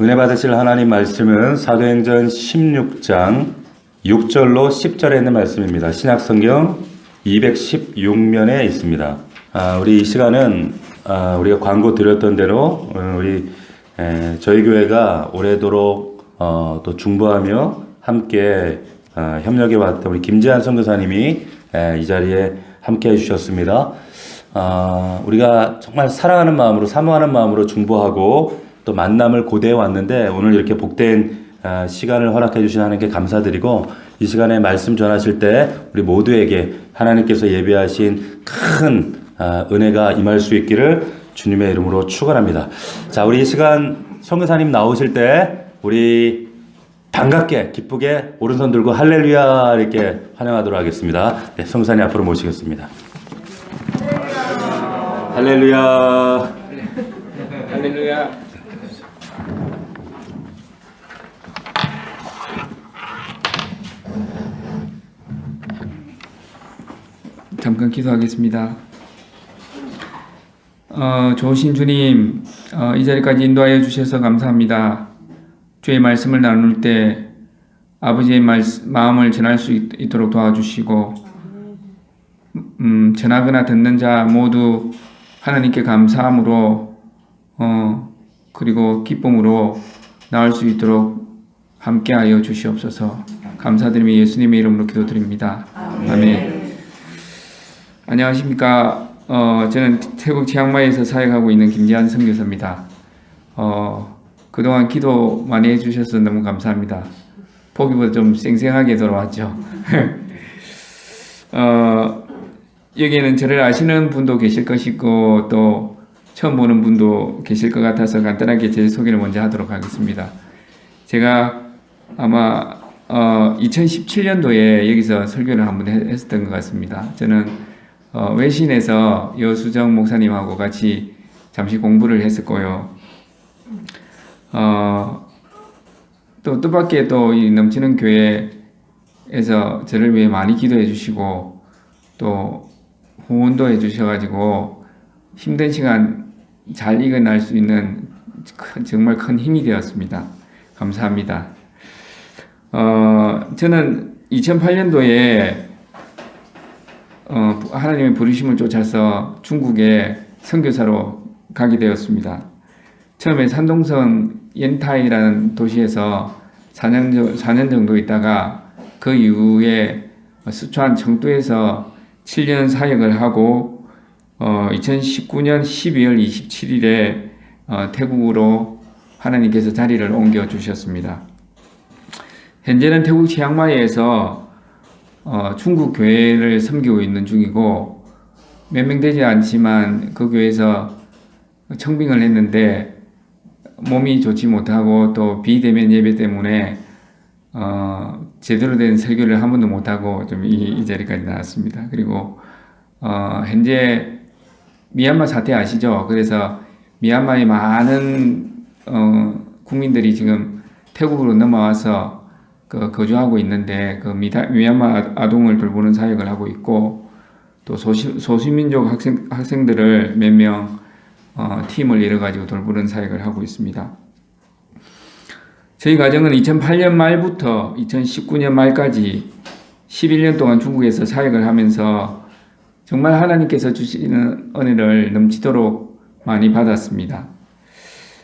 은혜 받으실 하나님 말씀은 사도행전 16장 6절로 10절에 있는 말씀입니다. 신약성경 216면에 있습니다. 우리 이 시간은 우리가 광고 드렸던 대로 저희 교회가 오래도록 또 중보하며 함께 협력해 왔던 우리 김재한 선교사님이 이 자리에 함께 해주셨습니다. 우리가 정말 사랑하는 마음으로 사모하는 마음으로 중보하고 또 만남을 고대해 왔는데 오늘 이렇게 복된 시간을 허락해 주신 하나님께 감사드리고 이 시간에 말씀 전하실 때 우리 모두에게 하나님께서 예비하신 큰 은혜가 임할 수 있기를 주님의 이름으로 축원합니다. 자, 우리 이 시간 선교사님 나오실 때 우리 반갑게 기쁘게 오른손 들고 할렐루야 이렇게 환영하도록 하겠습니다. 네, 선교사님 앞으로 모시겠습니다. 할렐루야. 할렐루야. 잠깐 기도하겠습니다. 좋으신 주님, 이 자리까지 인도하여 주셔서 감사합니다. 주의 말씀을 나눌 때 아버지의 마음을 전할 수 있도록 도와주시고 전하거나 듣는 자 모두 하나님께 감사함으로 그리고 기쁨으로 나올 수 있도록 함께하여 주시옵소서. 감사드리며 예수님의 이름으로 기도드립니다. 아멘. 안녕하십니까. 저는 태국 치앙마이에서 사역하고 있는 김재한 선교사입니다. 그동안 기도 많이 해주셔서 너무 감사합니다. 보기보다 좀 쌩쌩하게 돌아왔죠. 여기에는 저를 아시는 분도 계실 것이고 또 처음 보는 분도 계실 것 같아서 간단하게 제 소개를 먼저 하도록 하겠습니다. 제가 아마 2017년도에 여기서 설교를 한번 했었던 것 같습니다. 저는 외신에서 여수정 목사님하고 같이 잠시 공부를 했었고요. 또 뜻밖의 또 이 넘치는 교회에서 저를 위해 많이 기도해 주시고 또 후원도 해 주셔가지고 힘든 시간 잘 이겨낼 수 있는 정말 큰 힘이 되었습니다. 감사합니다. 저는 2008년도에 하나님의 부르심을 쫓아서 중국에 선교사로 가게 되었습니다. 처음에 산동성 옌타이라는 도시에서 4년 정도 있다가 그 이후에 스촨 청두에서 7년 사역을 하고 2019년 12월 27일에 태국으로 하나님께서 자리를 옮겨 주셨습니다. 현재는 태국 치앙마이에서 중국 교회를 섬기고 있는 중이고 몇 명 되지 않지만 그 교회에서 청빙을 했는데 몸이 좋지 못하고 또 비대면 예배 때문에 제대로 된 설교를 한 번도 못하고 좀 이 자리까지 나왔습니다. 그리고 현재 미얀마 사태 아시죠? 그래서 미얀마의 많은 국민들이 지금 태국으로 넘어와서 거주하고 있는데 그 미얀마 아동을 돌보는 사역을 하고 있고 또 소수민족 학생들을 몇 명 팀을 이뤄가지고 돌보는 사역을 하고 있습니다. 저희 가정은 2008년 말부터 2019년 말까지 11년 동안 중국에서 사역을 하면서 정말 하나님께서 주시는 은혜를 넘치도록 많이 받았습니다.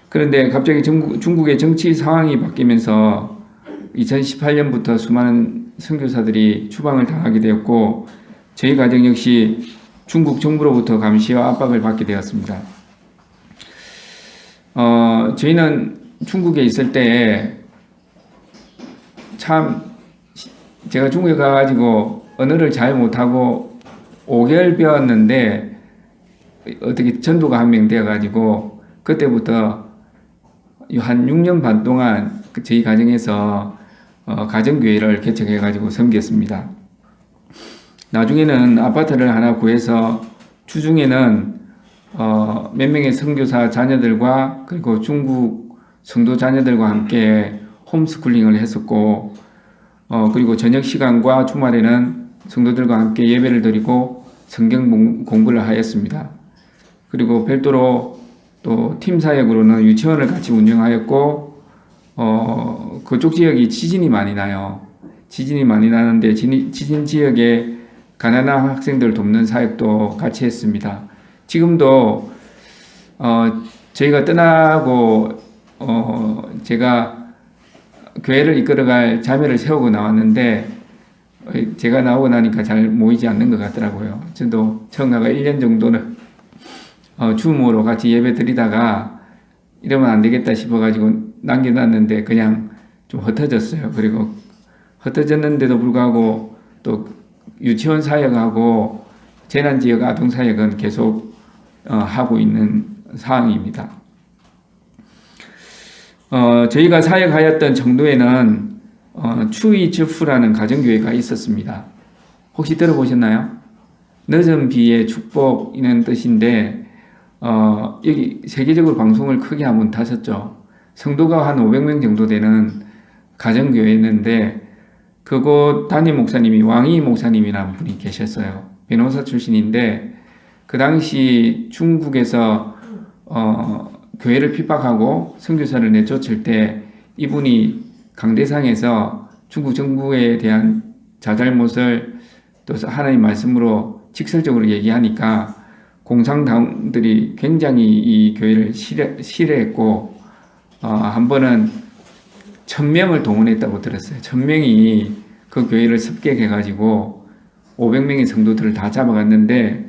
그런데 갑자기 중국의 정치 상황이 바뀌면서 2018년부터 수많은 선교사들이 추방을 당하게 되었고 저희 가정 역시 중국 정부로부터 감시와 압박을 받게 되었습니다. 저희는 중국에 있을 때 참 제가 중국에 가가지고 언어를 잘 못하고 5개월 배웠는데 어떻게 전도가 한 명 되어가지고 그때부터 한 6년 반 동안 저희 가정에서 가정교회를 개척해가지고 섬겼습니다. 나중에는 아파트를 하나 구해서 주중에는 몇 명의 선교사 자녀들과 그리고 중국 성도 자녀들과 함께 홈스쿨링을 했었고 그리고 저녁 시간과 주말에는 성도들과 함께 예배를 드리고 성경 공부를 하였습니다. 그리고 별도로 또 팀 사역으로는 유치원을 같이 운영하였고 그쪽 지역이 지진이 많이 나요. 지진이 많이 나는데 지진 지역에 가난한 학생들 돕는 사역도 같이 했습니다. 지금도 저희가 떠나고 제가 교회를 이끌어갈 자매를 세우고 나왔는데 제가 나오고 나니까 잘 모이지 않는 것 같더라고요. 저도 청가가 1년 정도는 줌으로 같이 예배 드리다가 이러면 안 되겠다 싶어가지고 남겨놨는데 그냥 좀 흩어졌어요. 그리고 흩어졌는데도 불구하고 또 유치원 사역하고 재난지역 아동사역은 계속 하고 있는 상황입니다. 저희가 사역하였던 정도에는 추위저프라는 가정교회가 있었습니다. 혹시 들어보셨나요? 늦은 비의 축복이라는 뜻인데 여기 세계적으로 방송을 크게 한번 타셨죠. 성도가 한 500명 정도 되는 가정교회였는데 그곳 담임 목사님이 왕희 목사님이라는 분이 계셨어요. 변호사 출신인데 그 당시 중국에서 교회를 핍박하고 선교사를 내쫓을 때 이분이 강대상에서 중국 정부에 대한 자잘못을 또 하나님 말씀으로 직설적으로 얘기하니까 공산당들이 굉장히 이 교회를 싫어했고 한 번은 1000명을 동원했다고 들었어요. 1000명이 그 교회를 습격해가지고 500명의 성도들을 다 잡아갔는데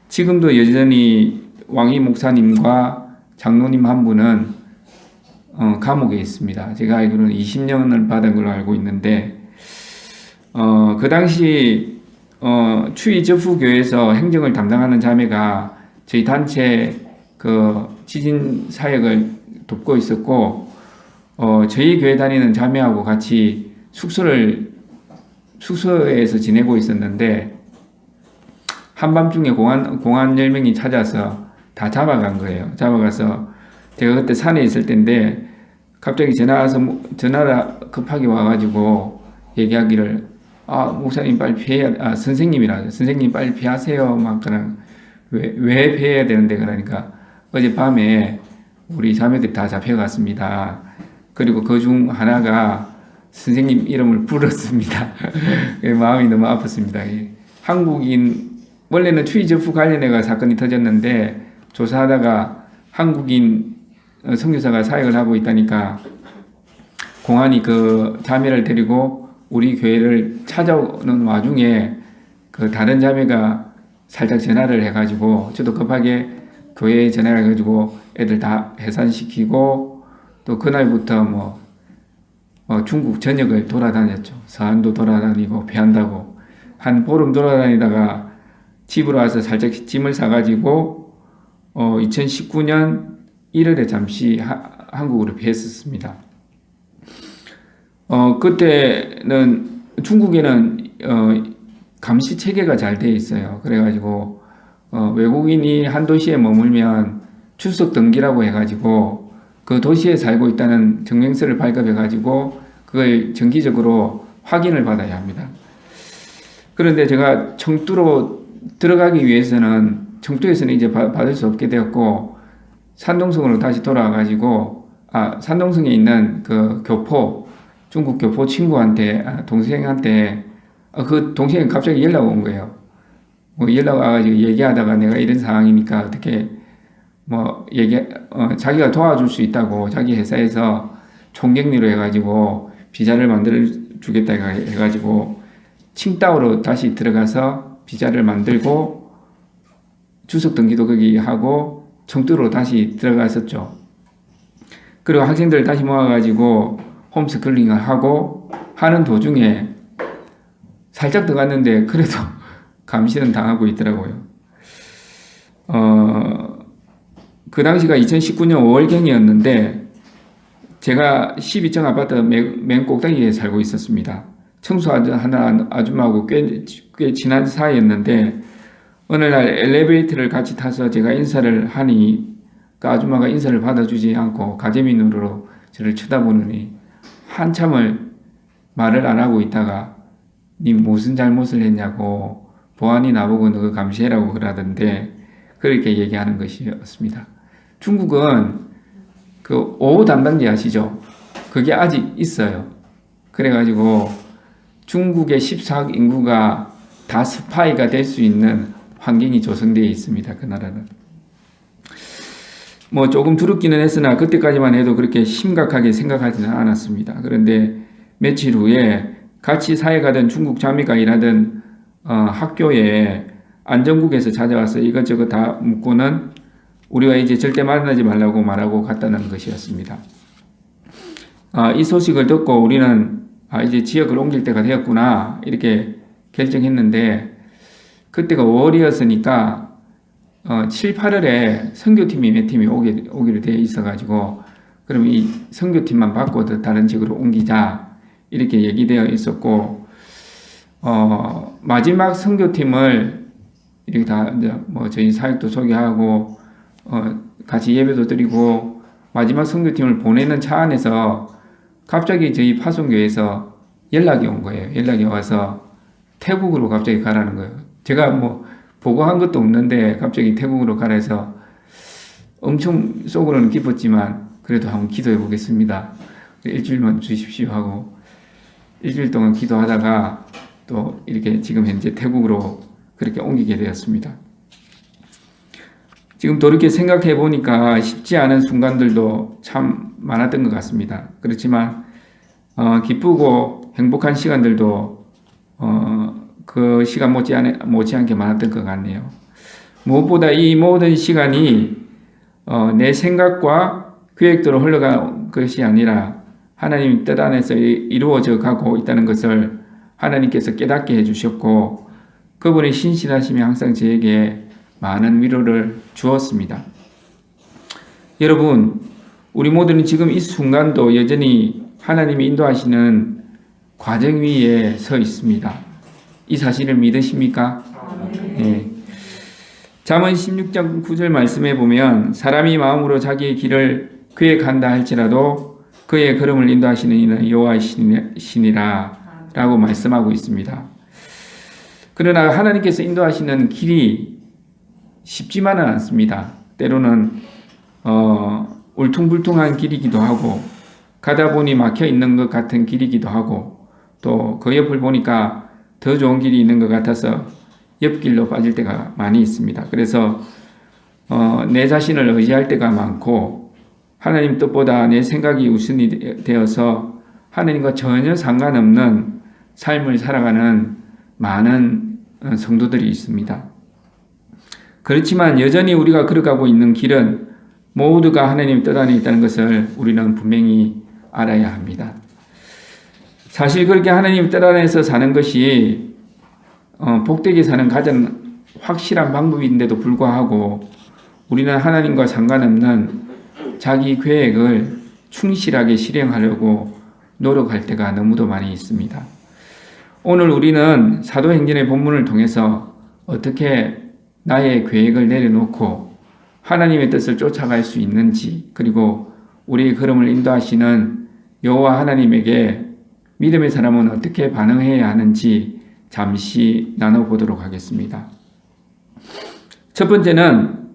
지금도 여전히 왕희 목사님과 장로님 한 분은 감옥에 있습니다. 제가 알기로는 20년을 받은 걸로 알고 있는데 그 당시 추위저프 교회에서 행정을 담당하는 자매가 저희 단체 그 지진 사역을 돕고 있었고 저희 교회 다니는 자매하고 같이 숙소에서 지내고 있었는데 한밤중에 공안 10명이 찾아서 다 잡아간 거예요. 잡아가서 제가 그때 산에 있을 때인데 갑자기 전화가 급하게 와가지고 얘기하기를 목사님 빨리 피해야 선생님이라 선생님 빨리 피하세요. 막 그냥 왜 피해야 되는데 그러니까 어젯밤에 우리 자매들이 다 잡혀갔습니다. 그리고 그 중 하나가 선생님 이름을 불렀습니다. 마음이 너무 아팠습니다. 한국인 원래는 추위저프 관련해가 사건이 터졌는데 조사하다가 한국인 선교사가 사역을 하고 있다니까 공안이 그 자매를 데리고 우리 교회를 찾아오는 와중에 그 다른 자매가 살짝 전화를 해가지고 저도 급하게 교회에 전화를 해가지고 애들 다 해산시키고 또 그날부터 중국 전역을 돌아다녔죠. 서안도 돌아다니고 배한다고 한 보름 돌아다니다가 집으로 와서 살짝 짐을 싸가지고 2019년 1월에 잠시 한국으로 피했었습니다. 그때는 중국에는 감시 체계가 잘 돼 있어요. 그래가지고 외국인이 한 도시에 머물면 출석 등기라고 해가지고 그 도시에 살고 있다는 증명서를 발급해가지고 그걸 정기적으로 확인을 받아야 합니다. 그런데 제가 청두로 들어가기 위해서는 청두에서는 이제 받을 수 없게 되었고 산동성으로 다시 돌아와가지고 산동성에 있는 그 교포 중국 교포 친구한테 동생한테 그 동생이 갑자기 연락 온 거예요. 연락 와가지고 얘기하다가 내가 이런 상황이니까 어떻게 자기가 도와줄 수 있다고 자기 회사에서 총격리로 해가지고 비자를 만들어 주겠다 해가지고 칭다오로 다시 들어가서 비자를 만들고 주석 등기도 거기 하고 청두로 다시 들어갔었죠. 그리고 학생들 다시 모아가지고 홈스쿨링을 하고 하는 도중에 살짝 들어갔는데 그래도 감시는 당하고 있더라고요. 그 당시가 2019년 5월경이었는데 제가 12층 아파트 맨 꼭대기에 살고 있었습니다. 청소 하는 아줌마하고 꽤 친한 사이였는데 어느 날 엘리베이터를 같이 타서 제가 인사를 하니 그 아줌마가 인사를 받아주지 않고 가재미 눈으로 저를 쳐다보느니 한참을 말을 안 하고 있다가 니 무슨 잘못을 했냐고 보안이 나보고 너 감시해라고 그러던데 그렇게 얘기하는 것이었습니다. 중국은 그 오후 담당제 아시죠? 그게 아직 있어요. 그래가지고 중국의 14억 인구가 다 스파이가 될 수 있는 환경이 조성되어 있습니다. 그 나라는. 뭐 조금 두렵기는 했으나 그때까지만 해도 그렇게 심각하게 생각하지는 않았습니다. 그런데 며칠 후에 같이 사역하던 중국 자매가 일하던 학교에 안전국에서 찾아와서 이것저것 다 묻고는 우리가 이제 절대 만나지 말라고 말하고 갔다는 것이었습니다. 이 소식을 듣고 우리는 이제 지역을 옮길 때가 되었구나 이렇게 결정했는데 그때가 5월이었으니까 7, 8월에 선교팀이 몇 팀이 오기로 되어 있어가지고 그럼 이 선교팀만 바꿔도 다른 지역으로 옮기자 이렇게 얘기되어 있었고 마지막 선교팀을 이렇게 다 이제 뭐 저희 사역도 소개하고 같이 예배도 드리고 마지막 선교팀을 보내는 차 안에서 갑자기 저희 파송교회에서 연락이 온 거예요. 연락이 와서 태국으로 갑자기 가라는 거예요. 제가 뭐 보고한 것도 없는데 갑자기 태국으로 가라 해서 엄청 속으로는 기뻤지만 그래도 한번 기도해 보겠습니다. 일주일만 주십시오 하고 일주일 동안 기도하다가 또 이렇게 지금 현재 태국으로 그렇게 옮기게 되었습니다. 지금 돌이켜 생각해 보니까 쉽지 않은 순간들도 참 많았던 것 같습니다. 그렇지만 기쁘고 행복한 시간들도 그 시간 못지않게 많았던 것 같네요. 무엇보다 이 모든 시간이 내 생각과 계획대로 흘러간 것이 아니라 하나님 뜻 안에서 이루어져 가고 있다는 것을 하나님께서 깨닫게 해주셨고 그분의 신실하심이 항상 저에게 많은 위로를 주었습니다. 여러분, 우리 모두는 지금 이 순간도 여전히 하나님이 인도하시는 과정 위에 서 있습니다. 이 사실을 믿으십니까? 네. 잠언 16장 9절 말씀에 보면 사람이 마음으로 자기의 길을 계획한다 할지라도 그의 걸음을 인도하시는 이는 여호와이시니라 라고 말씀하고 있습니다. 그러나 하나님께서 인도하시는 길이 쉽지만은 않습니다. 때로는 울퉁불퉁한 길이기도 하고 가다 보니 막혀 있는 것 같은 길이기도 하고 또 그 옆을 보니까 더 좋은 길이 있는 것 같아서 옆길로 빠질 때가 많이 있습니다. 그래서 내 자신을 의지할 때가 많고 하나님 뜻보다 내 생각이 우선이 되어서 하나님과 전혀 상관없는 삶을 살아가는 많은 성도들이 있습니다. 그렇지만 여전히 우리가 걸어가고 있는 길은 모두가 하나님 뜻 안에 있다는 것을 우리는 분명히 알아야 합니다. 사실 그렇게 하나님 뜻 안에서 사는 것이 복되게 사는 가장 확실한 방법인데도 불구하고 우리는 하나님과 상관없는 자기 계획을 충실하게 실행하려고 노력할 때가 너무도 많이 있습니다. 오늘 우리는 사도행전의 본문을 통해서 어떻게 나의 계획을 내려놓고 하나님의 뜻을 쫓아갈 수 있는지 그리고 우리의 걸음을 인도하시는 여호와 하나님에게 믿음의 사람은 어떻게 반응해야 하는지 잠시 나눠보도록 하겠습니다. 첫 번째는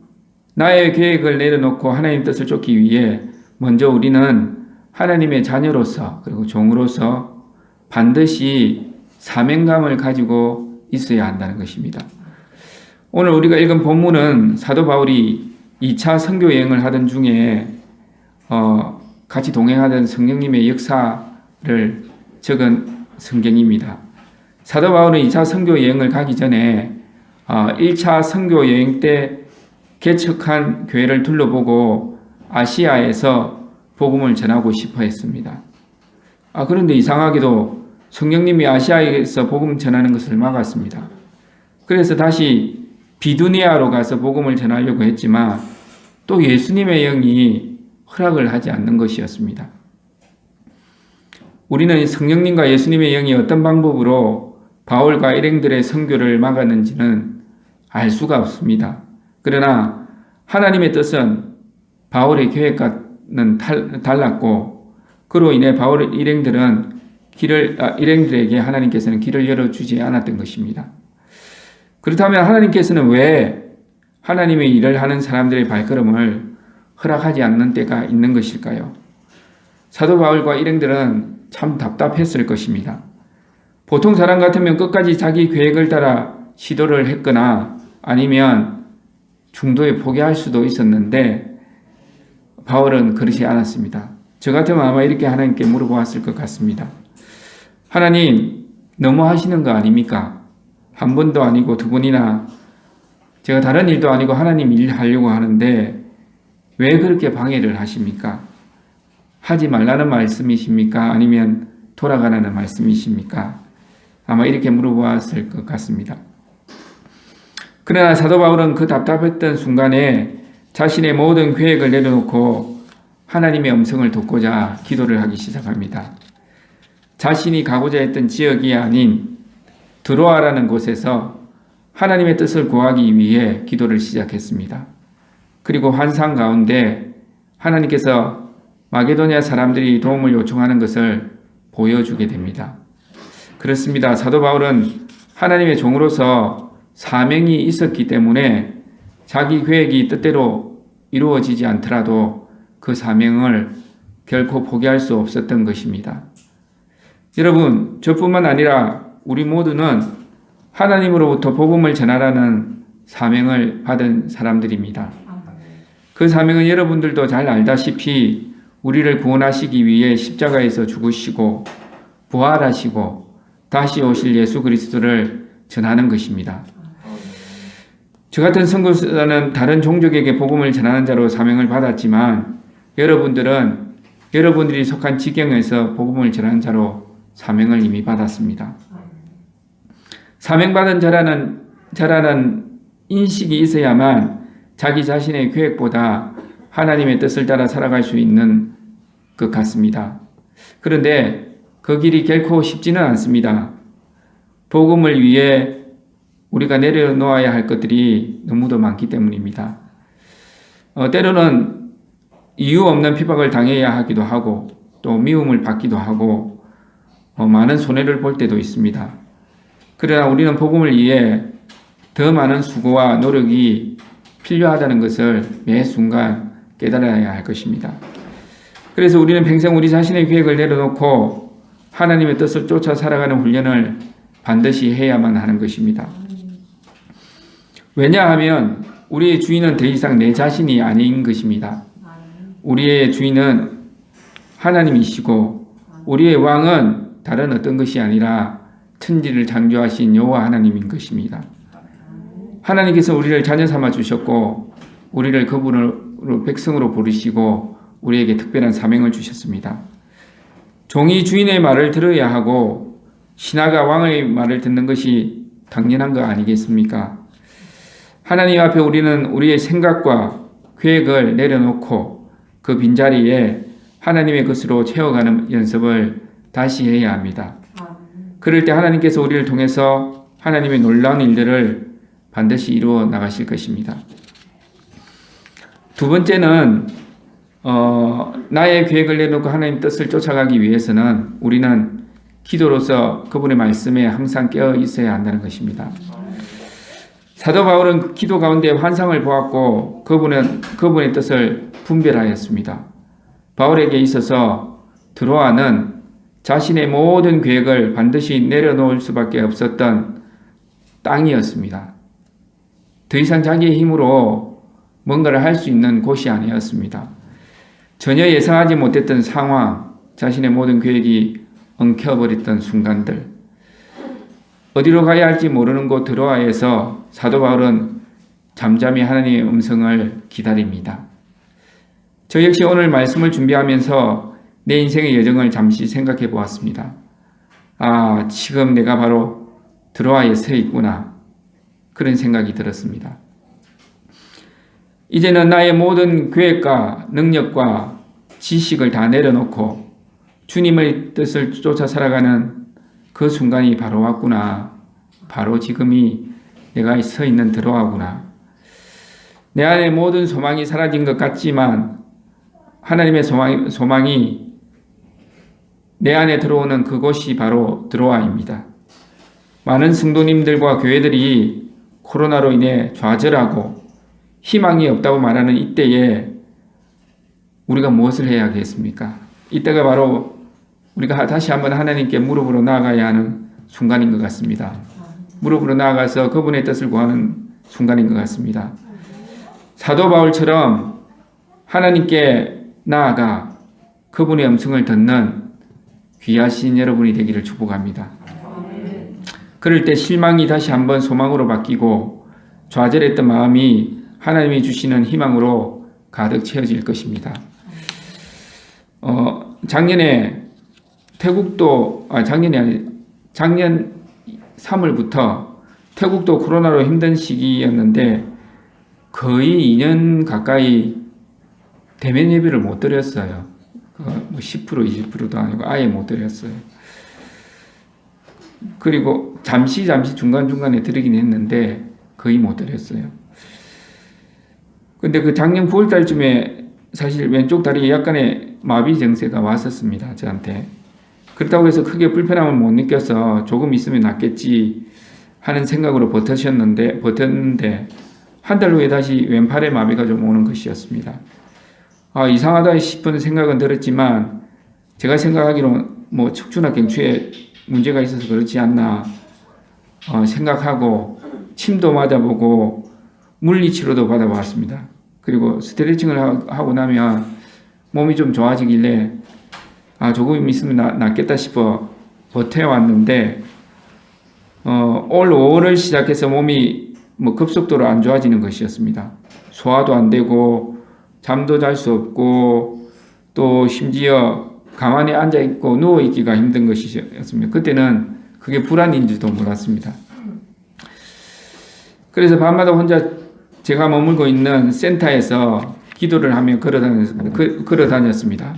나의 계획을 내려놓고 하나님의 뜻을 쫓기 위해 먼저 우리는 하나님의 자녀로서 그리고 종으로서 반드시 사명감을 가지고 있어야 한다는 것입니다. 오늘 우리가 읽은 본문은 사도 바울이 2차 선교 여행을 하던 중에 같이 동행하던 성령님의 역사를 적은 성경입니다. 사도 바울은 2차 선교 여행을 가기 전에 1차 선교 여행 때 개척한 교회를 둘러보고 아시아에서 복음을 전하고 싶어 했습니다. 그런데 이상하게도 성령님이 아시아에서 복음 전하는 것을 막았습니다. 그래서 다시 비두니아로 가서 복음을 전하려고 했지만 또 예수님의 영이 허락을 하지 않는 것이었습니다. 우리는 성령님과 예수님의 영이 어떤 방법으로 바울과 일행들의 선교를 막았는지는 알 수가 없습니다. 그러나 하나님의 뜻은 바울의 계획과는 달랐고 그로 인해 바울 일행들에게 하나님께서는 길을 열어주지 않았던 것입니다. 그렇다면 하나님께서는 왜 하나님의 일을 하는 사람들의 발걸음을 허락하지 않는 때가 있는 것일까요? 사도 바울과 일행들은 참 답답했을 것입니다. 보통 사람 같으면 끝까지 자기 계획을 따라 시도를 했거나 아니면 중도에 포기할 수도 있었는데 바울은 그렇지 않았습니다. 저 같으면 아마 이렇게 하나님께 물어보았을 것 같습니다. 하나님, 너무 하시는 거 아닙니까? 한 번도 아니고 두 번이나 제가 다른 일도 아니고 하나님 일 하려고 하는데 왜 그렇게 방해를 하십니까? 하지 말라는 말씀이십니까? 아니면 돌아가라는 말씀이십니까? 아마 이렇게 물어보았을 것 같습니다. 그러나 사도 바울은 그 답답했던 순간에 자신의 모든 계획을 내려놓고 하나님의 음성을 듣고자 기도를 하기 시작합니다. 자신이 가고자 했던 지역이 아닌 드로아라는 곳에서 하나님의 뜻을 구하기 위해 기도를 시작했습니다. 그리고 환상 가운데 하나님께서 마게도니아 사람들이 도움을 요청하는 것을 보여주게 됩니다. 그렇습니다. 사도 바울은 하나님의 종으로서 사명이 있었기 때문에 자기 계획이 뜻대로 이루어지지 않더라도 그 사명을 결코 포기할 수 없었던 것입니다. 여러분, 저뿐만 아니라 우리 모두는 하나님으로부터 복음을 전하라는 사명을 받은 사람들입니다. 그 사명은 여러분들도 잘 알다시피 우리를 구원하시기 위해 십자가에서 죽으시고 부활하시고 다시 오실 예수 그리스도를 전하는 것입니다. 저 같은 선교사는 다른 종족에게 복음을 전하는 자로 사명을 받았지만 여러분들은 여러분들이 속한 지경에서 복음을 전하는 자로 사명을 이미 받았습니다. 사명받은 자라는 인식이 있어야만 자기 자신의 계획보다 하나님의 뜻을 따라 살아갈 수 있는 것 같습니다. 그런데 그 길이 결코 쉽지는 않습니다. 복음을 위해 우리가 내려놓아야 할 것들이 너무도 많기 때문입니다. 때로는 이유 없는 핍박을 당해야 하기도 하고 또 미움을 받기도 하고 많은 손해를 볼 때도 있습니다. 그러나 우리는 복음을 위해 더 많은 수고와 노력이 필요하다는 것을 매 순간 깨달아야 할 것입니다. 그래서 우리는 평생 우리 자신의 계획을 내려놓고 하나님의 뜻을 쫓아 살아가는 훈련을 반드시 해야만 하는 것입니다. 왜냐하면 우리의 주인은 더 이상 내 자신이 아닌 것입니다. 우리의 주인은 하나님이시고 우리의 왕은 다른 어떤 것이 아니라 천지를 창조하신 여호와 하나님인 것입니다. 하나님께서 우리를 자녀 삼아 주셨고 우리를 그분으로 백성으로 부르시고 우리에게 특별한 사명을 주셨습니다. 종이 주인의 말을 들어야 하고 신하가 왕의 말을 듣는 것이 당연한 거 아니겠습니까? 하나님 앞에 우리는 우리의 생각과 계획을 내려놓고 그 빈자리에 하나님의 것으로 채워가는 연습을 다시 해야 합니다. 그럴 때 하나님께서 우리를 통해서 하나님의 놀라운 일들을 반드시 이루어 나가실 것입니다. 두 번째는 나의 계획을 내놓고 하나님 뜻을 쫓아가기 위해서는 우리는 기도로서 그분의 말씀에 항상 깨어 있어야 한다는 것입니다. 사도 바울은 기도 가운데 환상을 보았고 그분의 뜻을 분별하였습니다. 바울에게 있어서 드로아는 자신의 모든 계획을 반드시 내려놓을 수밖에 없었던 땅이었습니다. 더 이상 자기의 힘으로 뭔가를 할 수 있는 곳이 아니었습니다. 전혀 예상하지 못했던 상황, 자신의 모든 계획이 엉켜버렸던 순간들, 어디로 가야 할지 모르는 곳 드로아에서 사도 바울은 잠잠히 하나님의 음성을 기다립니다. 저 역시 오늘 말씀을 준비하면서 내 인생의 여정을 잠시 생각해 보았습니다. 지금 내가 바로 드로아에 서 있구나. 그런 생각이 들었습니다. 이제는 나의 모든 계획과 능력과 지식을 다 내려놓고 주님의 뜻을 쫓아 살아가는 그 순간이 바로 왔구나. 바로 지금이 내가 서 있는 드로아구나. 내 안에 모든 소망이 사라진 것 같지만 하나님의 소망이 내 안에 들어오는 그곳이 바로 드로아입니다. 많은 성도님들과 교회들이 코로나로 인해 좌절하고 희망이 없다고 말하는 이때에 우리가 무엇을 해야 하겠습니까? 이때가 바로 우리가 다시 한번 하나님께 무릎으로 나아가야 하는 순간인 것 같습니다. 무릎으로 나아가서 그분의 뜻을 구하는 순간인 것 같습니다. 사도 바울처럼 하나님께 나아가 그분의 음성을 듣는 귀하신 여러분이 되기를 축복합니다. 그럴 때 실망이 다시 한번 소망으로 바뀌고 좌절했던 마음이 하나님이 주시는 희망으로 가득 채워질 것입니다. 작년에 작년 3월부터 태국도 코로나로 힘든 시기였는데 거의 2년 가까이 대면 예배를 못 드렸어요. 10% 20%도 아니고 아예 못 드렸어요. 그리고 잠시 중간중간에 드리긴 했는데 거의 못 드렸어요. 근데 그 작년 9월 달쯤에 사실 왼쪽 다리에 약간의 마비 증세가 왔었습니다. 저한테. 그렇다고 해서 크게 불편함을 못 느껴서 조금 있으면 낫겠지 하는 생각으로 버텼는데 한 달 후에 다시 왼팔에 마비가 좀 오는 것이었습니다. 이상하다 싶은 생각은 들었지만 제가 생각하기로 뭐 척추나 경추에 문제가 있어서 그렇지 않나 생각하고 침도 맞아보고 물리치료도 받아봤습니다. 그리고 스트레칭을 하고 나면 몸이 좀 좋아지길래 조금 있으면 낫겠다 싶어 버텨왔는데 올 5월을 시작해서 몸이 급속도로 안 좋아지는 것이었습니다. 소화도 안 되고 잠도 잘 수 없고 또 심지어 가만히 앉아있고 누워있기가 힘든 것이었습니다. 그때는 그게 불안인지도 몰랐습니다. 그래서 밤마다 혼자 제가 머물고 있는 센터에서 기도를 하며 걸어 다녔습니다.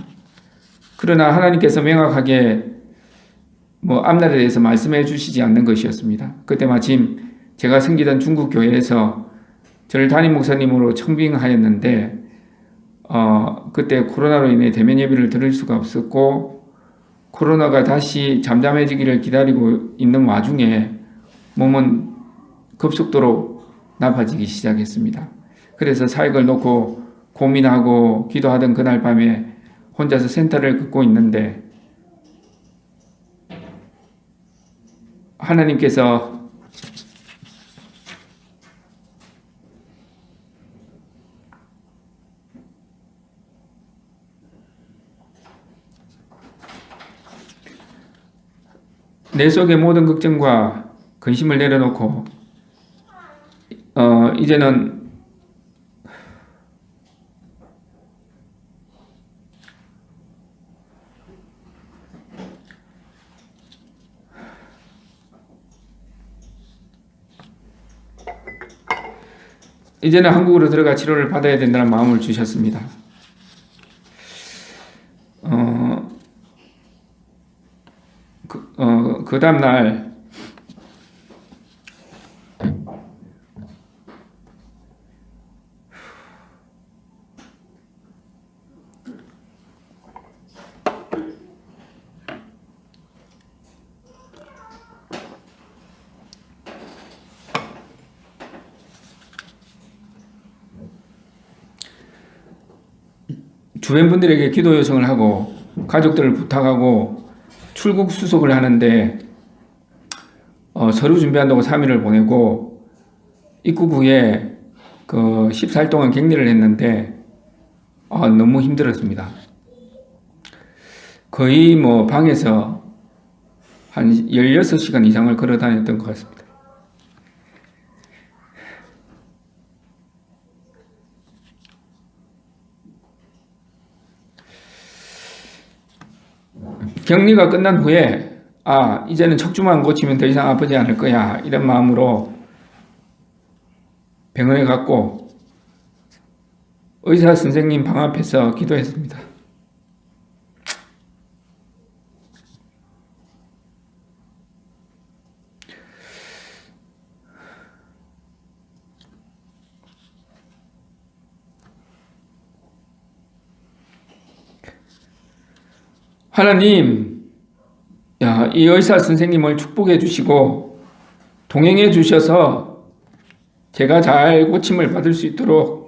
그러나 하나님께서 명확하게 앞날에 대해서 말씀해 주시지 않는 것이었습니다. 그때 마침 제가 섬기던 중국 교회에서 저를 담임 목사님으로 청빙하였는데 그때 코로나로 인해 대면 예배를 드릴 수가 없었고 코로나가 다시 잠잠해지기를 기다리고 있는 와중에 몸은 급속도로 나빠지기 시작했습니다. 그래서 사역을 놓고 고민하고 기도하던 그날 밤에 혼자서 센터를 긋고 있는데 하나님께서 내 속의 모든 걱정과 근심을 내려놓고 이제는 한국으로 들어가 치료를 받아야 된다는 마음을 주셨습니다. 그 다음날 주변 분들에게 기도 요청을 하고 가족들을 부탁하고 출국 수속을 하는데 서류 준비한다고 3일을 보내고 입국 후에 14일 동안 격리를 했는데 너무 힘들었습니다. 거의 방에서 한 16시간 이상을 걸어 다녔던 것 같습니다. 격리가 끝난 후에 이제는 척추만 고치면 더 이상 아프지 않을 거야 이런 마음으로 병원에 갔고 의사 선생님 방 앞에서 기도했습니다. 하나님, 이 의사 선생님을 축복해 주시고 동행해 주셔서 제가 잘 고침을 받을 수 있도록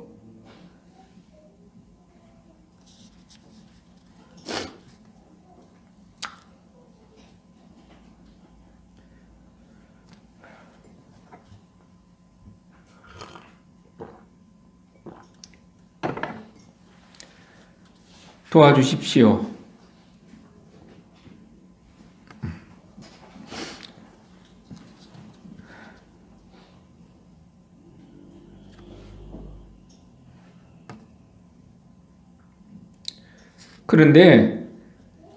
도와주십시오. 그런데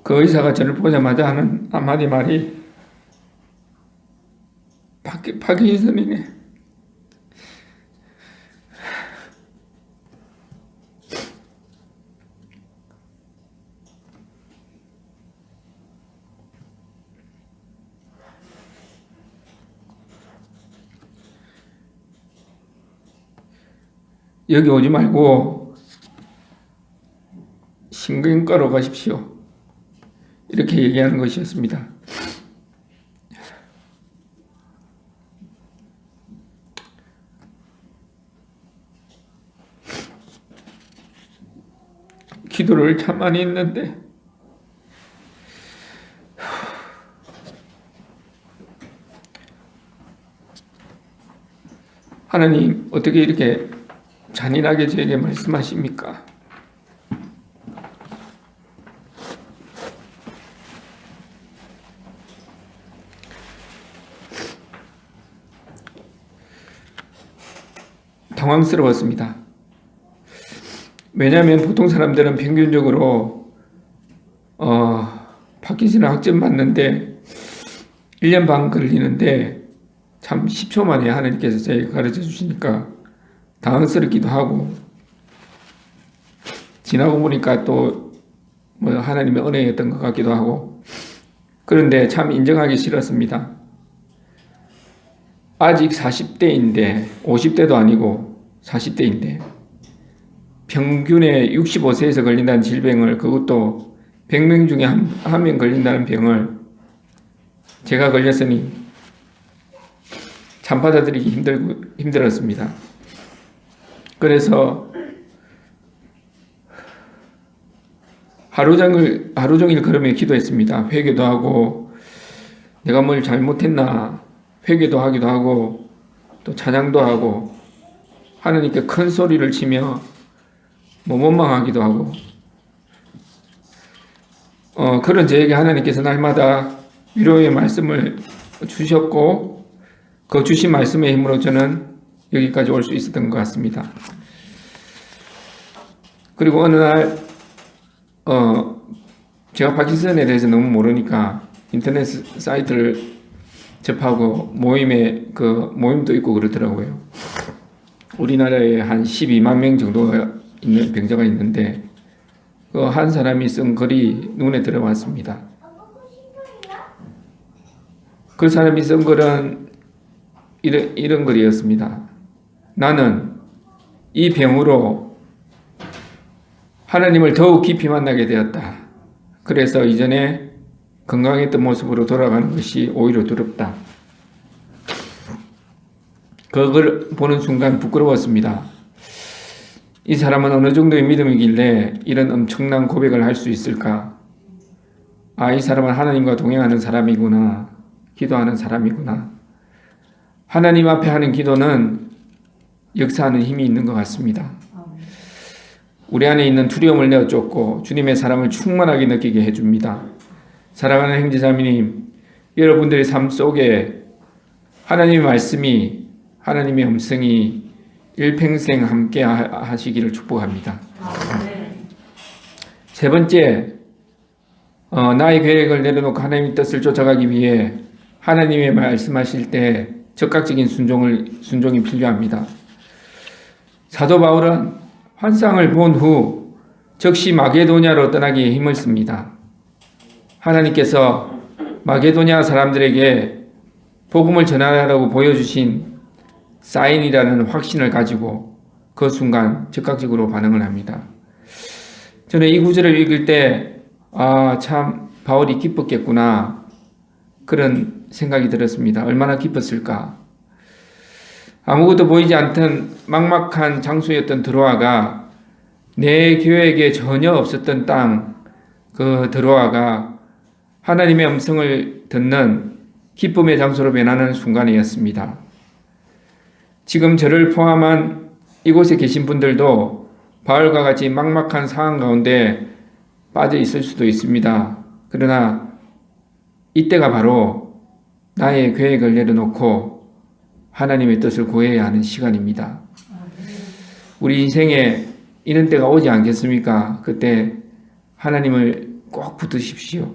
그 의사가 저를 보자마자 하는 한마디 말이 파킨슨이네. 여기 오지 말고 신경과로 가십시오. 이렇게 얘기하는 것이었습니다. 기도를 참 많이 했는데 하나님 어떻게 이렇게 잔인하게 저에게 말씀하십니까? 당황스러웠습니다. 왜냐하면 보통 사람들은 평균적으로 파킨슨 확진 맞는데 1년 반 걸리는데 참 10초 만에 하나님께서 저에게 가르쳐 주시니까 당황스럽기도 하고 지나고 보니까 또 뭐 하나님의 은혜였던 것 같기도 하고 그런데 참 인정하기 싫었습니다. 아직 40대인데 50대도 아니고 40대인데 평균에 65세에서 걸린다는 질병을 그것도 100명 중에 한 명 걸린다는 병을 제가 걸렸으니 참 받아들이기 힘들었습니다. 그래서 하루 종일 걸으며 기도했습니다. 회개도 하고 내가 뭘 잘못했나 회개도 하기도 하고 또 찬양도 하고 하나님께 큰 소리를 치며 원망하기도 하고 그런 저에게 하나님께서 날마다 위로의 말씀을 주셨고 그 주신 말씀의 힘으로 저는 여기까지 올 수 있었던 것 같습니다. 그리고 어느 날 제가 파킨슨에 대해서 너무 모르니까 인터넷 사이트를 접하고 모임도 있고 그러더라고요. 우리나라에 한 12만 명 정도가 있는 병자가 있는데 그 한 사람이 쓴 글이 눈에 들어왔습니다. 그 사람이 쓴 글은 이런 글이었습니다. 나는 이 병으로 하나님을 더욱 깊이 만나게 되었다. 그래서 이전에 건강했던 모습으로 돌아가는 것이 오히려 두렵다. 그걸 보는 순간 부끄러웠습니다. 이 사람은 어느 정도의 믿음이길래 이런 엄청난 고백을 할 수 있을까? 이 사람은 하나님과 동행하는 사람이구나. 기도하는 사람이구나. 하나님 앞에 하는 기도는 역사하는 힘이 있는 것 같습니다. 우리 안에 있는 두려움을 내어쫓고 주님의 사랑을 충만하게 느끼게 해줍니다. 사랑하는 형제자매님, 여러분들의 삶 속에 하나님의 말씀이, 하나님의 음성이 일평생 함께 하시기를 축복합니다. 세 번째, 나의 계획을 내려놓고 하나님의 뜻을 쫓아가기 위해 하나님의 말씀하실 때 적극적인 순종이 필요합니다. 사도 바울은 환상을 본 후 즉시 마게도냐로 떠나기에 힘을 씁니다. 하나님께서 마게도냐 사람들에게 복음을 전하라고 보여주신 사인이라는 확신을 가지고 그 순간 즉각적으로 반응을 합니다. 저는 이 구절을 읽을 때 참 바울이 기뻤겠구나 그런 생각이 들었습니다. 얼마나 기뻤을까. 아무것도 보이지 않던 막막한 장소였던 드로아가 내 계획에 전혀 없었던 땅, 그 드로아가 하나님의 음성을 듣는 기쁨의 장소로 변하는 순간이었습니다. 지금 저를 포함한 이곳에 계신 분들도 바울과 같이 막막한 상황 가운데 빠져 있을 수도 있습니다. 그러나 이때가 바로 나의 계획을 내려놓고 하나님의 뜻을 구해야 하는 시간입니다. 우리 인생에 이런 때가 오지 않겠습니까? 그때 하나님을 꼭 붙드십시오.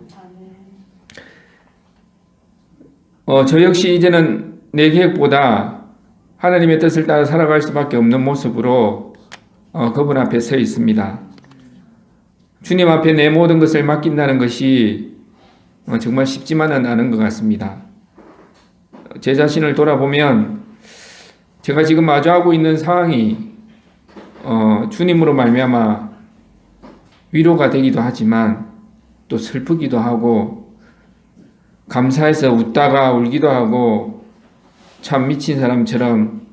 저 역시 이제는 내 계획보다 하나님의 뜻을 따라 살아갈 수밖에 없는 모습으로 그분 앞에 서 있습니다. 주님 앞에 내 모든 것을 맡긴다는 것이 정말 쉽지만은 않은 것 같습니다. 제 자신을 돌아보면 제가 지금 마주하고 있는 상황이 주님으로 말미암아 위로가 되기도 하지만 또 슬프기도 하고 감사해서 웃다가 울기도 하고 참 미친 사람처럼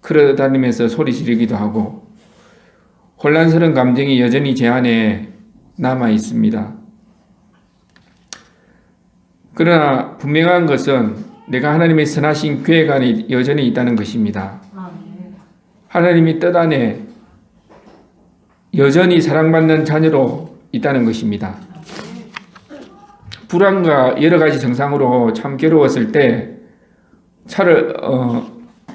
걸어다니면서 소리 지르기도 하고 혼란스러운 감정이 여전히 제 안에 남아 있습니다. 그러나 분명한 것은 내가 하나님의 선하신 계획 안에 여전히 있다는 것입니다. 하나님이 뜻 안에 여전히 사랑받는 자녀로 있다는 것입니다. 불안과 여러 가지 증상으로 참 괴로웠을 때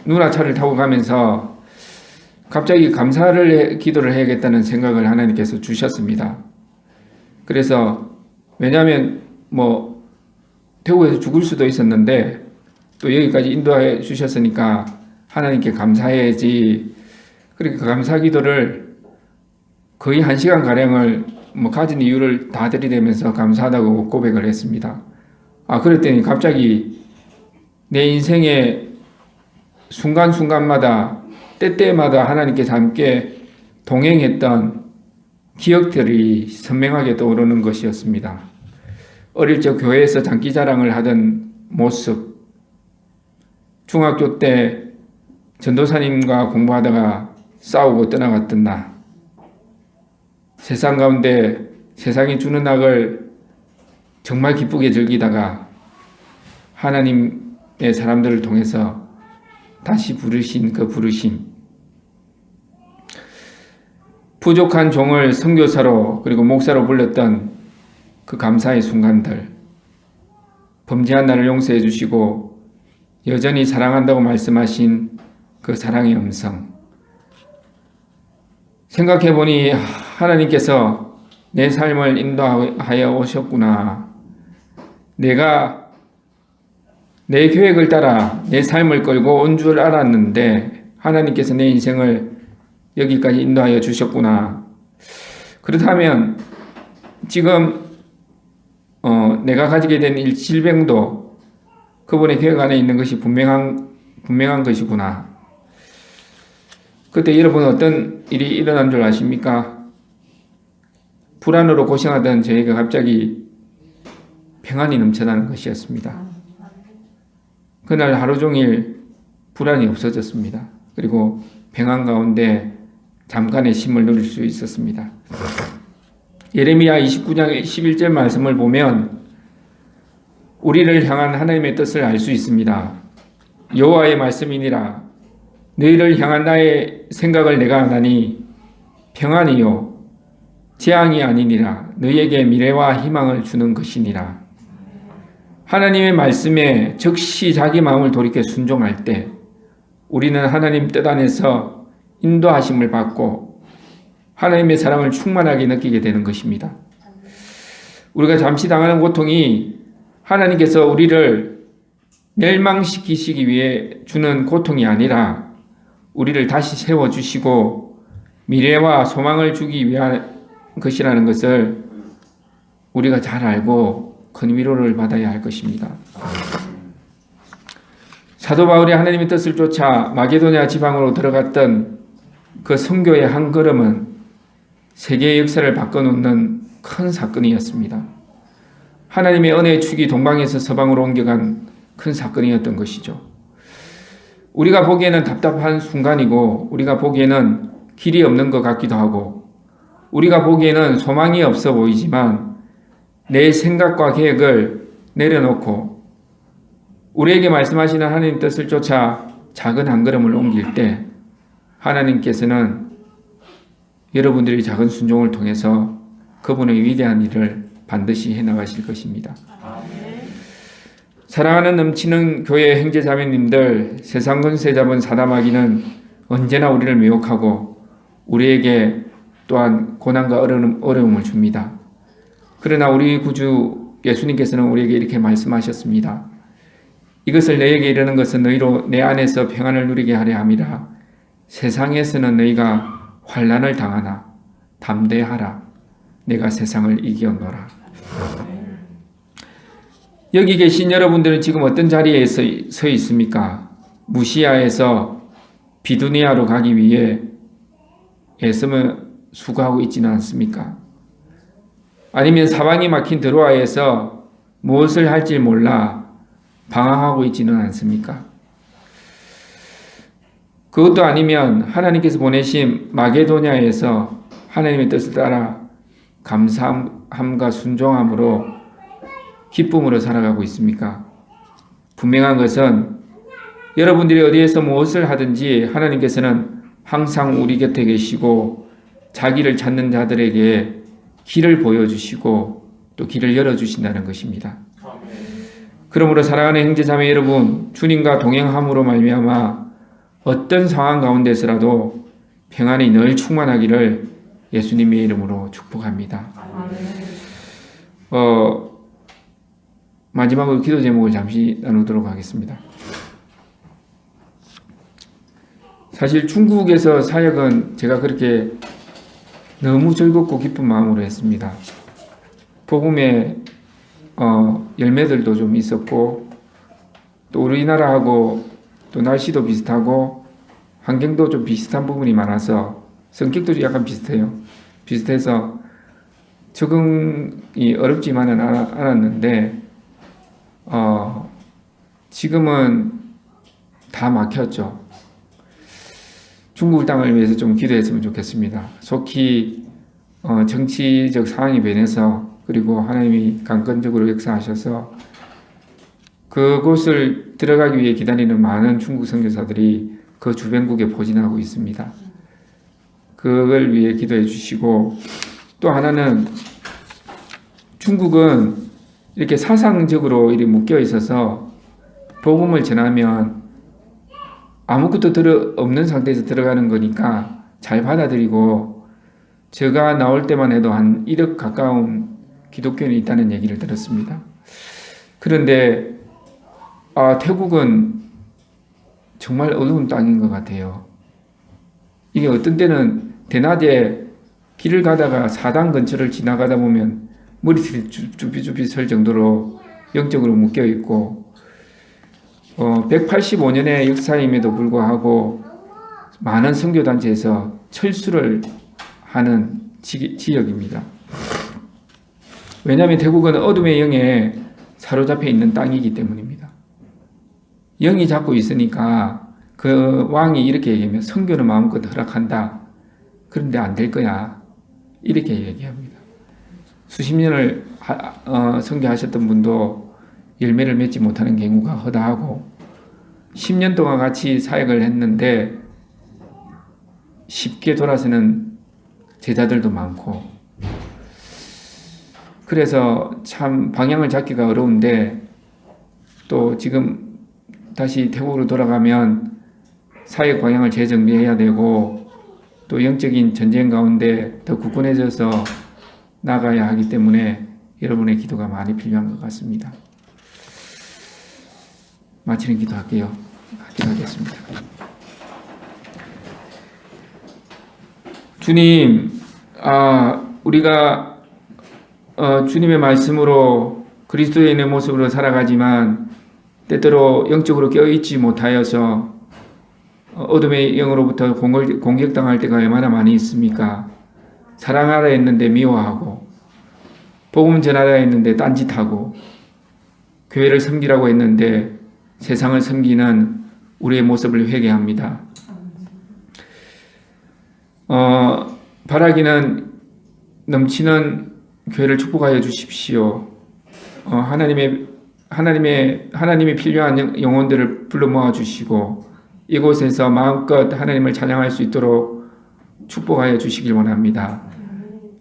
누나 차를 타고 가면서 갑자기 기도를 해야겠다는 생각을 하나님께서 주셨습니다. 그래서 왜냐하면 태국에서 죽을 수도 있었는데 또 여기까지 인도해 주셨으니까 하나님께 감사해야지. 그러니까 감사 기도를 거의 1시간 가량을 가진 이유를 다 들이대면서 감사하다고 고백을 했습니다. 그랬더니 갑자기 내 인생의 순간순간마다 때때마다 하나님께서 함께 동행했던 기억들이 선명하게 떠오르는 것이었습니다. 어릴 적 교회에서 장기자랑을 하던 모습, 중학교 때 전도사님과 공부하다가 싸우고 떠나갔던 나, 세상 가운데 세상이 주는 낙을 정말 기쁘게 즐기다가 하나님의 사람들을 통해서 다시 부르신 그 부르심, 부족한 종을 선교사로 그리고 목사로 불렀던 그 감사의 순간들, 범죄한 나를 용서해 주시고 여전히 사랑한다고 말씀하신 그 사랑의 음성, 생각해보니 하나님께서 내 삶을 인도하여 오셨구나. 내가 내 계획을 따라 내 삶을 끌고 온 줄 알았는데 하나님께서 내 인생을 여기까지 인도하여 주셨구나. 그렇다면 지금 내가 가지게 된 질병도 그분의 계획 안에 있는 것이 분명한 것이구나. 그때 여러분 어떤 일이 일어난 줄 아십니까? 불안으로 고생하던 저희가 갑자기 평안이 넘쳐나는 것이었습니다. 그날 하루 종일 불안이 없어졌습니다. 그리고 평안 가운데 잠깐의 쉼을 누릴 수 있었습니다. 예레미야 29장 11절 말씀을 보면 우리를 향한 하나님의 뜻을 알 수 있습니다. 여호와의 말씀이니라. 너희를 향한 나의 생각을 내가 아나니 평안이요 재앙이 아니니라. 너희에게 미래와 희망을 주는 것이니라. 하나님의 말씀에 즉시 자기 마음을 돌이켜 순종할 때 우리는 하나님 뜻 안에서 인도하심을 받고 하나님의 사랑을 충만하게 느끼게 되는 것입니다. 우리가 잠시 당하는 고통이 하나님께서 우리를 멸망시키시기 위해 주는 고통이 아니라 우리를 다시 세워주시고 미래와 소망을 주기 위한 것이라는 것을 우리가 잘 알고 큰 위로를 받아야 할 것입니다. 사도 바울이 하나님의 뜻을 쫓아 마게도냐 지방으로 들어갔던 그 선교의 한 걸음은 세계의 역사를 바꿔놓는 큰 사건이었습니다. 하나님의 은혜의 축이 동방에서 서방으로 옮겨간 큰 사건이었던 것이죠. 우리가 보기에는 답답한 순간이고 우리가 보기에는 길이 없는 것 같기도 하고 우리가 보기에는 소망이 없어 보이지만 내 생각과 계획을 내려놓고 우리에게 말씀하시는 하나님 뜻을 쫓아 작은 한 걸음을 옮길 때 하나님께서는 여러분들의 작은 순종을 통해서 그분의 위대한 일을 반드시 해나가실 것입니다. 사랑하는 넘치는 교회 형제자매님들, 세상 권세 잡은 사담하기는 언제나 우리를 미혹하고 우리에게 또한 고난과 어려움을 줍니다. 그러나 우리 구주 예수님께서는 우리에게 이렇게 말씀하셨습니다. 이것을 너에게 이르는 것은 너희로 내 안에서 평안을 누리게 하려 함이라. 세상에서는 너희가 환난을 당하나 담대하라. 내가 세상을 이기었노라. 여기 계신 여러분들은 지금 어떤 자리에 서 있습니까? 무시아에서 비두니아로 가기 위해 애쓰며 수고하고 있지는 않습니까? 아니면 사방이 막힌 드로아에서 무엇을 할지 몰라 방황하고 있지는 않습니까? 그것도 아니면 하나님께서 보내신 마게도냐에서 하나님의 뜻을 따라 감사함과 순종함으로 기쁨으로 살아가고 있습니까? 분명한 것은 여러분들이 어디에서 무엇을 하든지 하나님께서는 항상 우리 곁에 계시고 자기를 찾는 자들에게 길을 보여주시고 또 길을 열어주신다는 것입니다. 그러므로 사랑하는 형제자매 여러분, 주님과 동행함으로 말미암아 어떤 상황 가운데서라도 평안이 늘 충만하기를 예수님의 이름으로 축복합니다. 마지막으로 기도 제목을 잠시 나누도록 하겠습니다. 사실 중국에서 사역은 제가 그렇게 너무 즐겁고 기쁜 마음으로 했습니다. 복음의 열매들도 좀 있었고 또 우리나라하고 또 날씨도 비슷하고 환경도 좀 비슷한 부분이 많아서 성격도 약간 비슷해서 적응이 어렵지만은 않았는데 지금은 다 막혔죠. 중국 땅을 위해서 좀 기도했으면 좋겠습니다. 속히 정치적 상황이 변해서 그리고 하나님이 강건적으로 역사하셔서 그곳을 들어가기 위해 기다리는 많은 중국 선교사들이 그 주변국에 포진하고 있습니다. 그걸 위해 기도해 주시고 또 하나는 중국은 이렇게 사상적으로 이렇게 묶여 있어서 복음을 전하면 아무것도 없는 상태에서 들어가는 거니까 잘 받아들이고 제가 나올 때만 해도 한 1억 가까운 기독교인이 있다는 얘기를 들었습니다. 그런데 태국은 정말 어두운 땅인 것 같아요. 이게 어떤 때는 대낮에 길을 가다가 사당 근처를 지나가다 보면 머리털이 쭈삐쭈삐 설 정도로 영적으로 묶여 있고 185년의 역사임에도 불구하고 많은 선교단체에서 철수를 하는 지역입니다. 왜냐하면 태국은 어둠의 영에 사로잡혀 있는 땅이기 때문입니다. 영이 잡고 있으니까 그 왕이 이렇게 얘기하면 선교는 마음껏 허락한다. 그런데 안 될 거야. 이렇게 얘기합니다. 수십 년을 선교하셨던 분도 열매를 맺지 못하는 경우가 허다하고 10년 동안 같이 사역을 했는데 쉽게 돌아서는 제자들도 많고 그래서 참 방향을 잡기가 어려운데 또 지금 다시 태국으로 돌아가면 사역 방향을 재정비해야 되고 또 영적인 전쟁 가운데 더 굳건해져서 나가야 하기 때문에 여러분의 기도가 많이 필요한 것 같습니다. 마치는 기도할게요. 기도하겠습니다. 주님, 우리가 주님의 말씀으로 그리스도인의 모습으로 살아가지만 때때로 영적으로 깨어있지 못하여서 어둠의 영으로부터 공격당할 때가 얼마나 많이 있습니까? 사랑하라 했는데 미워하고 복음 전하라 했는데 딴짓하고 교회를 섬기라고 했는데 세상을 섬기는 우리의 모습을 회개합니다. 바라기는 넘치는 교회를 축복하여 주십시오. 하나님이 필요한 영혼들을 불러 모아 주시고 이곳에서 마음껏 하나님을 찬양할 수 있도록 축복하여 주시길 원합니다.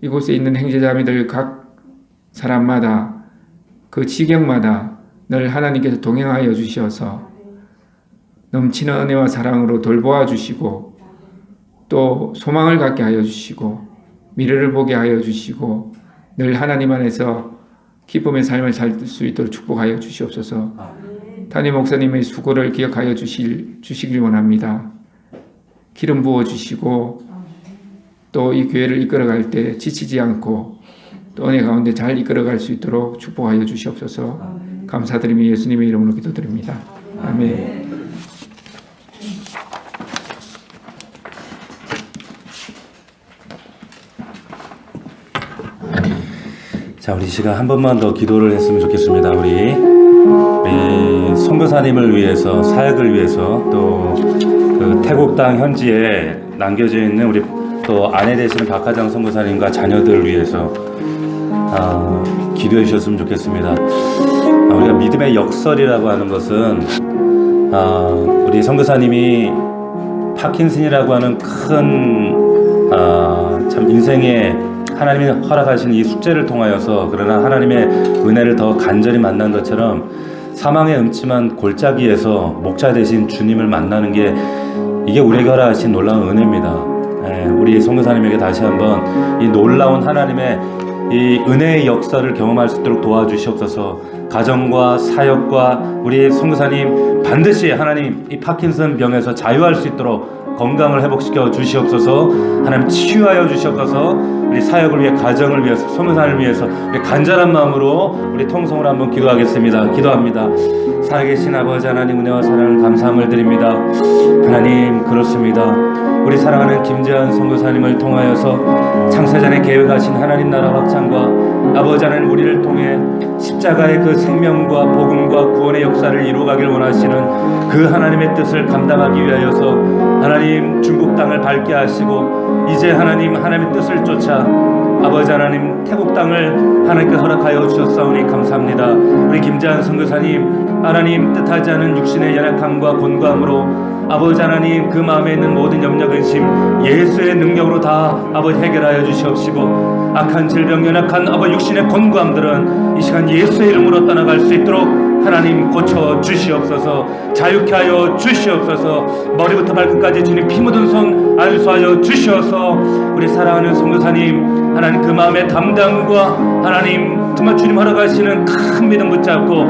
이곳에 있는 형제자매들 각 사람마다 그 지경마다 늘 하나님께서 동행하여 주셔서 넘치는 은혜와 사랑으로 돌보아 주시고 또 소망을 갖게 하여 주시고 미래를 보게 하여 주시고 늘 하나님 안에서 기쁨의 삶을 살 수 있도록 축복하여 주시옵소서. 담임 목사님의 수고를 기억하여 주시길 원합니다. 기름 부어 주시고 또 이 교회를 이끌어갈 때 지치지 않고 또 은혜 가운데 잘 이끌어갈 수 있도록 축복하여 주시옵소서. 감사드리며 예수님의 이름으로 기도드립니다. 아멘. 자, 우리 시간 한 번만 더 기도를 했으면 좋겠습니다. 우리 선교사님을 위해서, 사역을 위해서, 또 그 태국 땅 현지에 남겨져 있는 우리 또 아내 되시는 박하장 선교사님과 자녀들을 위해서 기도해 주셨으면 좋겠습니다. 우리가 믿음의 역설이라고 하는 것은 우리 선교사님이 파킨슨이라고 하는 큰 참 인생의 하나님이 허락하신 이 숙제를 통하여서, 그러나 하나님의 은혜를 더 간절히 만난 것처럼 사망의 음침한 골짜기에서 목자 되신 주님을 만나는 게, 이게 우리에게 허락하신 놀라운 은혜입니다. 우리 선교사님에게 다시 한번 이 놀라운 하나님의 이 은혜의 역사를 경험할 수 있도록 도와주시옵소서. 가정과 사역과 우리 선교사님 반드시 하나님 이 파킨슨 병에서 자유할 수 있도록 건강을 회복시켜 주시옵소서. 하나님 치유하여 주시옵소서. 우리 사역을 위해, 가정을 위해서, 선교사를 위해서 우리 간절한 마음으로 우리 통성으로 한번 기도하겠습니다. 기도합니다. 살아계신 아버지 하나님, 은혜와 사랑을 감사함을 드립니다. 하나님, 그렇습니다. 우리 사랑하는 김재한 선교사님을 통하여서 창세전에 계획하신 하나님 나라 확장과 아버지 하나님 우리를 통해 십자가의 그 생명과 복음과 구원의 역사를 이루어가길 원하시는 그 하나님의 뜻을 감당하기 위하여서 하나님 중국 땅을 밟게 하시고, 이제 하나님의 뜻을 쫓아 아버지 하나님 태국 땅을 하나님께 허락하여 주셨사오니 감사합니다. 우리 김재한 선교사님, 하나님 뜻하지 않은 육신의 연약함과 곤고함으로 아버지 하나님 그 마음에 있는 모든 염려 근심 예수의 능력으로 다 아버지 해결하여 주시옵시고, 악한 질병 연약한 아버지 육신의 곤고함들은 이 시간 예수의 이름으로 떠나갈 수 있도록 하나님 고쳐 주시옵소서. 자유케 하여 주시옵소서. 머리부터 발끝까지 주님 피 묻은 손 안수하여 주시어서 우리 사랑하는 선교사님 하나님 그 마음의 담당과 하나님 정말 주님 허락하시는 큰 믿음 붙잡고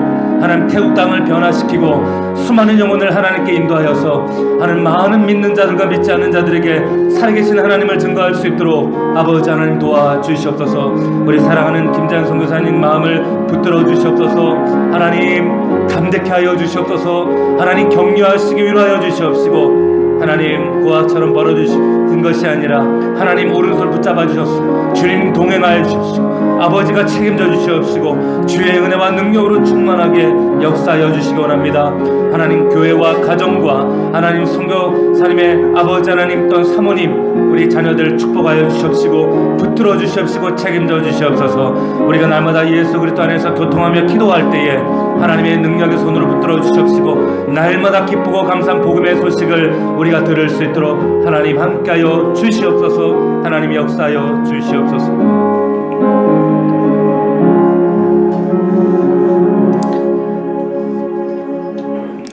하나님 태국 땅을 변화시키고 수많은 영혼을 하나님께 인도하여서 하나님 많은 믿는 자들과 믿지 않는 자들에게 살아계신 하나님을 증거할 수 있도록 아버지 하나님 도와주시옵소서. 우리 사랑하는 김재한 선교사님 마음을 붙들어 주시옵소서. 하나님 감격케 하여 주시옵소서. 하나님 격려하시기 위로하여 주시옵시고, 하나님 고아처럼 벌어주신 것이 아니라 하나님 오른손 붙잡아 주셨소. 주님 동행하여 주십시오. 아버지가 책임져 주시옵시고 주의 은혜와 능력으로 충만하게 역사하여 주시기 원합니다. 하나님 교회와 가정과 하나님 선교사님의 아버지 하나님 또 사모님 우리 자녀들 축복하여 주시옵시고 붙들어 주시옵시고 책임져 주시옵소서. 우리가 날마다 예수 그리스도 안에서 교통하며 기도할 때에 하나님의 능력의 손으로 붙들어 주시옵시고 날마다 기쁘고 감사한 복음의 소식을 우리가 들을 수 있도록 하나님 함께하여 주시옵소서. 하나님 역사하여 주시옵소서.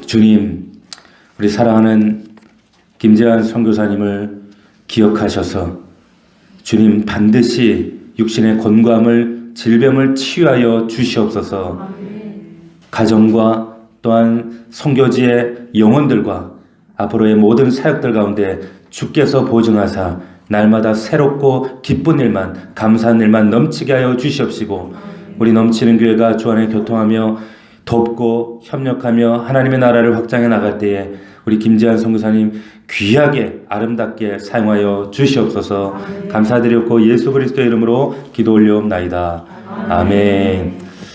주님, 우리 사랑하는 김재한 선교사님을 기억하셔서 주님 반드시 육신의 곤고함을 질병을 치유하여 주시옵소서. 가정과 또한 선교지의 영혼들과 앞으로의 모든 사역들 가운데 주께서 보증하사 날마다 새롭고 기쁜 일만 감사한 일만 넘치게 하여 주시옵시고 우리 넘치는 교회가 주 안에 교통하며 돕고 협력하며 하나님의 나라를 확장해 나갈 때에 우리 김재한 선교사님 귀하게 아름답게 사용하여 주시옵소서. 감사드렸고 예수 그리스도의 이름으로 기도 올려옵나이다. 아멘.